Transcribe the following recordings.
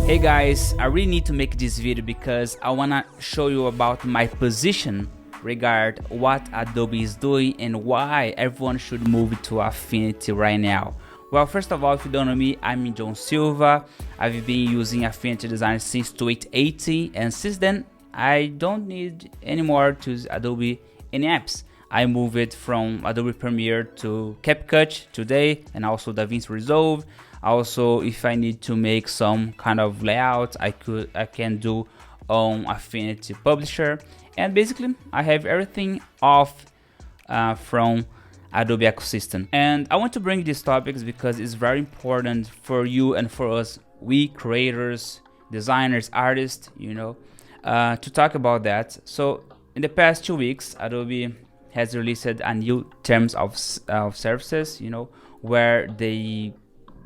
Hey guys, I really need to make this video because I wanna show you about my position regarding what Adobe is doing and why everyone should move to Affinity right now. Well, first of all, if you don't know me, I'm John Silva. I've been using Affinity Design since 2018, and since then I don't need anymore to use Adobe any apps. I moved from Adobe Premiere to CapCut today, and also DaVinci Resolve. Also, if I need to make some kind of layout, I can do on Affinity Publisher. And basically, I have everything off from Adobe ecosystem. And I want to bring these topics because it's very important for you and for us, we creators, designers, artists, to talk about that. So in the past 2 weeks, Adobe has released a new terms of services, where they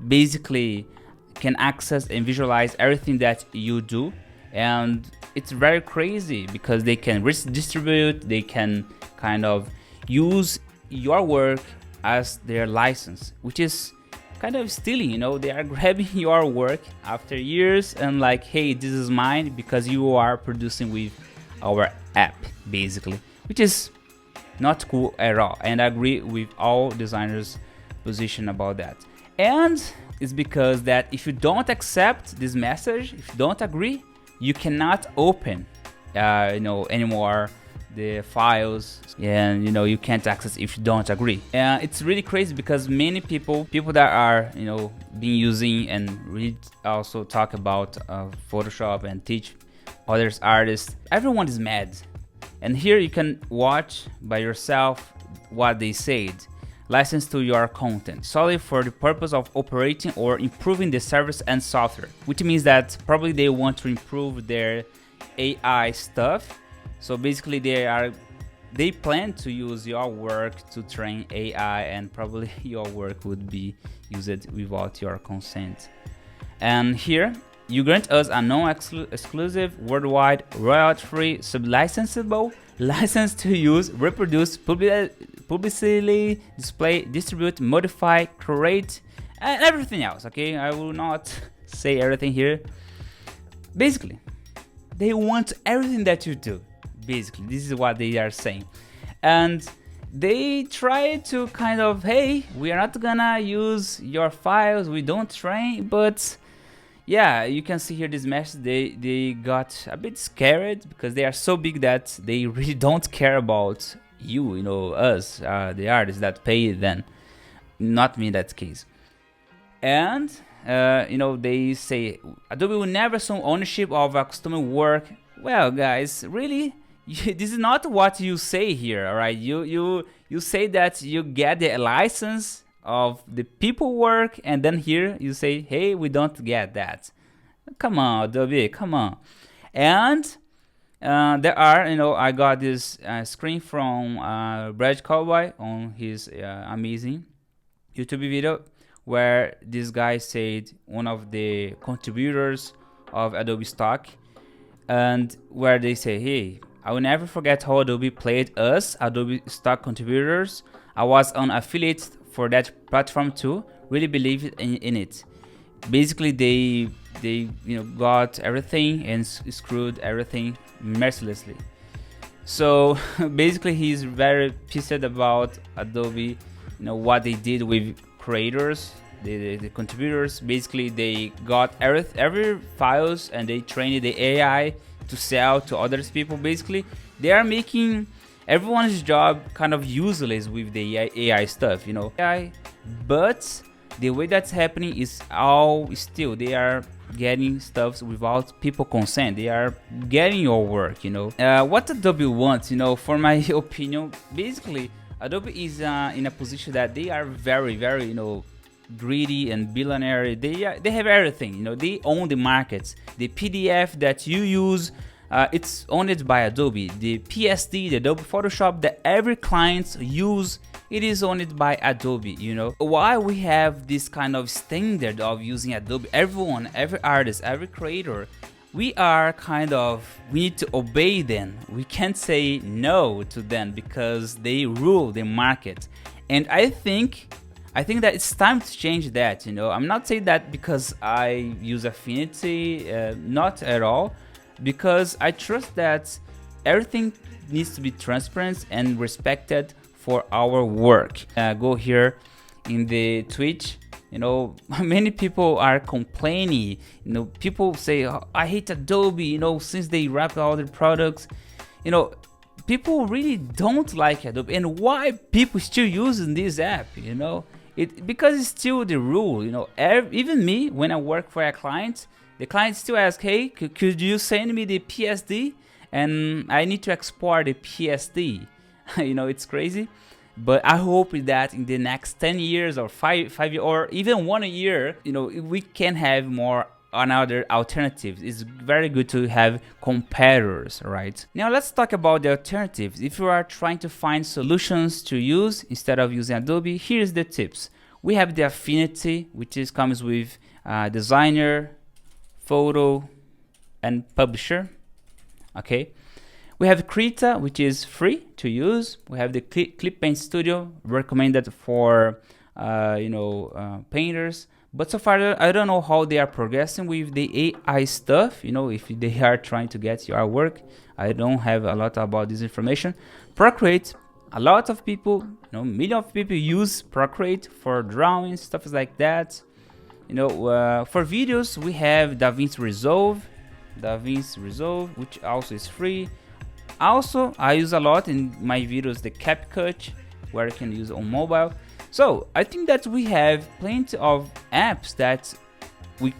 basically can access and visualize everything that you do. And it's very crazy because they can distribute, they can kind of use your work as their license, which is kind of stealing. They are grabbing your work after years and like, hey, this is mine because you are producing with our app, basically, which is not cool at all. And I agree with all designers' position about that. And it's because that if you don't accept this message, if you don't agree, you cannot open anymore the files, and you can't access if you don't agree. And it's really crazy because many people that are been using and really also talk about Photoshop and teach others artists, everyone is mad. And here you can watch by yourself what they said. License to your content solely for the purpose of operating or improving the service and software, which means that probably they want to improve their AI stuff. So basically they plan to use your work to train AI, and probably your work would be used without your consent. And here you grant us a non-exclusive, worldwide, royalty-free, sub-licensable license to use, reproduce, publicly display, distribute, modify, create, and everything else. Okay, I will not say everything here. Basically, they want everything that you do. Basically, this is what they are saying. And they try to kind of, hey, we are not gonna use your files, we don't train, but yeah, you can see here this message. They got a bit scared because they are so big that they really don't care about you, us, the artists that pay them, not me in that case. And they say Adobe will never assume ownership of a customer work. Well, guys, really, this is not what you say here. All right, you say that you get the license of the people work, and then here you say, hey, we don't get that. Come on, Adobe, come on. And there are, I got this screen from Brad Cowboy on his amazing YouTube video, where this guy said, one of the contributors of Adobe stock, and where they say, hey, I will never forget how Adobe played us, Adobe stock contributors. I was an affiliate for that platform too, really believed in it. Basically, they got everything and screwed everything mercilessly. So basically, he's very pissed about Adobe, what they did with creators, the contributors. Basically, they got every files and they trained the AI to sell to other people. Basically, they are making everyone's job kind of useless with the AI stuff, AI. But the way that's happening is all still they are getting stuff without people consent. They are getting your work, what Adobe wants, for my opinion, basically Adobe is in a position that they are very, very, greedy and billionaire. They have everything, they own the markets. The PDF that you use, it's owned by Adobe. The PSD, the Adobe Photoshop that every client use, it is owned by Adobe. Why we have this kind of standard of using Adobe? Everyone, every artist, every creator, we need to obey them. We can't say no to them because they rule the market. And I think I think that it's time to change that. I'm not saying that because I use Affinity, not at all, because I trust that everything needs to be transparent and respected for our work. Go here in the Twitch. Many people are complaining. People say, oh, I hate Adobe, since they wrap all their products. People really don't like Adobe. And why people still using this app, because it's still the rule. Even me, when I work for a client, the client still asks, hey, could you send me the PSD? And I need to export the PSD. It's crazy. But I hope that in the next 10 years or 5 years or even 1 year, we can have more another alternatives. It's very good to have competitors, right? Now let's talk about the alternatives. If you are trying to find solutions to use instead of using Adobe, here's the tips. We have the Affinity, which comes with designer, photo, and publisher. Okay. We have Krita, which is free to use. We have the Clip Paint Studio, recommended for painters. But so far, I don't know how they are progressing with the AI stuff. If they are trying to get your work, I don't have a lot about this information. Procreate, a lot of people, millions of people use Procreate for drawing, stuff like that. For videos, we have DaVinci Resolve, which also is free. Also, I use a lot in my videos the CapCut, where you can use on mobile. So I think that we have plenty of apps that we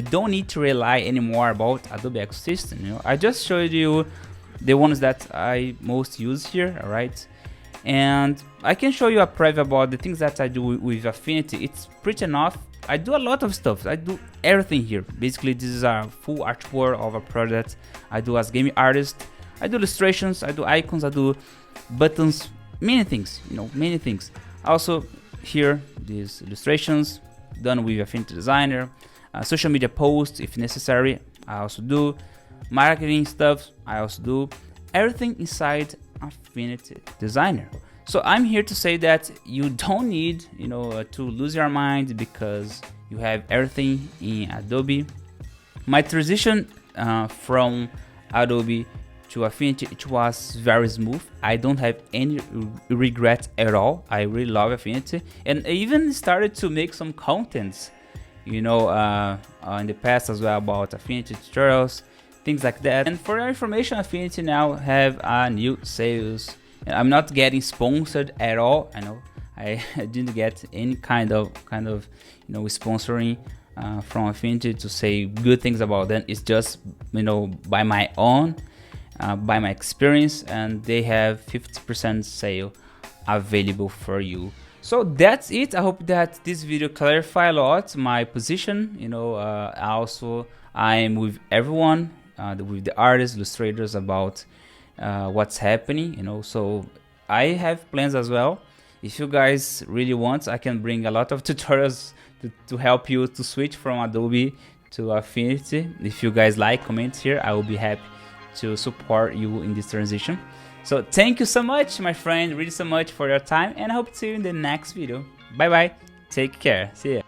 don't need to rely anymore about Adobe ecosystem. I just showed you the ones that I most use here, all right? And I can show you a preview about the things that I do with Affinity. It's pretty enough. I do a lot of stuff. I do everything here. Basically, this is a full artwork of a project I do as game artist. I do illustrations, I do icons, I do buttons, many things, many things. Also here, these illustrations done with Affinity Designer, social media posts if necessary, I also do. Marketing stuff, I also do. Everything inside Affinity Designer. So I'm here to say that you don't need, to lose your mind because you have everything in Adobe. My transition from Adobe to Affinity, it was very smooth. I don't have any regrets at all. I really love Affinity, and I even started to make some contents, in the past as well about Affinity tutorials, things like that. And for your information, Affinity now have new sales. And I'm not getting sponsored at all. I know I didn't get any kind of sponsoring from Affinity to say good things about them. It's just by my own. By my experience, and they have 50% sale available for you. So that's it. I hope that this video clarified a lot my position. Also I am with everyone, with the artists, illustrators, about what's happening. So I have plans as well. If you guys really want, I can bring a lot of tutorials to help you to switch from Adobe to Affinity. If you guys like, comment here. I will be happy to support you in this transition. So thank you so much, my friend, really so much for your time, and I hope to see you in the next video. Bye bye, take care, see ya.